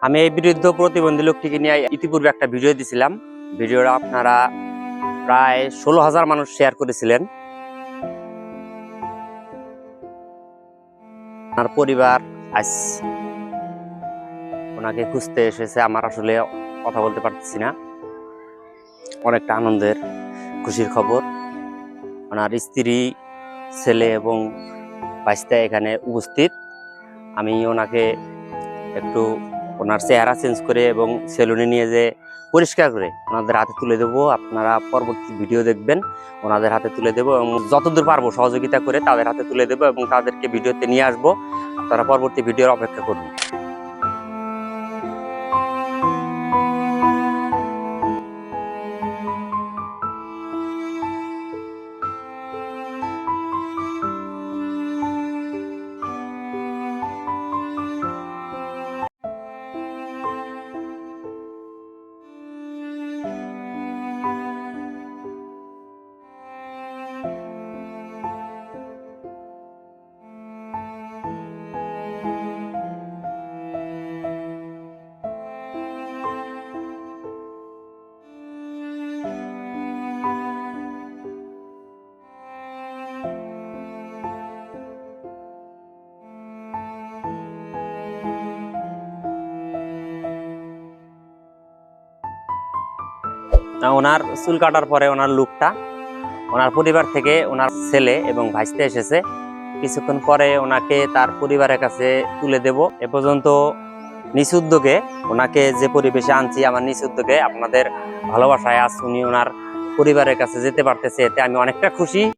আমি এই বিরুদ্ধ প্রতিবন্ধী লোকটিকে নিয়ে ইতিপূর্বে একটা ভিডিও দিছিলাম। ভিডিওটা আপনারা প্রায় 16,000 মানুষ শেয়ার করেছিলেন। আমার পরিবার আজ ওনাকে খুঁজতে এসেছে। আমার আসলে কথা বলতে পারতেছি না। অনেকটা আনন্দের খুশির খবর। ওনার স্ত্রী, ছেলে এবং ভাইস্তা এখানে উপস্থিত। আমি ওনাকে একটু ওনার চেহারা চেঞ্জ করে এবং সেলুনে নিয়ে যে পরিষ্কার করে ওনাদের হাতে তুলে দেবো। আপনারা পরবর্তী ভিডিও দেখবেন, ওনাদের হাতে তুলে দেবো এবং যতদূর পারবো সহযোগিতা করে তাদের হাতে তুলে দেবো এবং তাদেরকে ভিডিওতে নিয়ে আসবো। আপনারা পরবর্তী ভিডিওর অপেক্ষা করুন। ওনার চুল কাটার পরে ওনার লুকটা, ওনার পরিবার থেকে ওনার ছেলে এবং ভাইস্তে এসেছে। কিছুক্ষণ পরে ওনাকে তার পরিবারের কাছে তুলে দেব। এ পর্যন্ত নিজ উদ্যোগে ওনাকে যে পরিবেশে আনছি, আমার নিজ উদ্যোগে আপনাদের ভালোবাসায় আজ উনি ওনার পরিবারের কাছে যেতে পারতেছে, এতে আমি অনেকটা খুশি।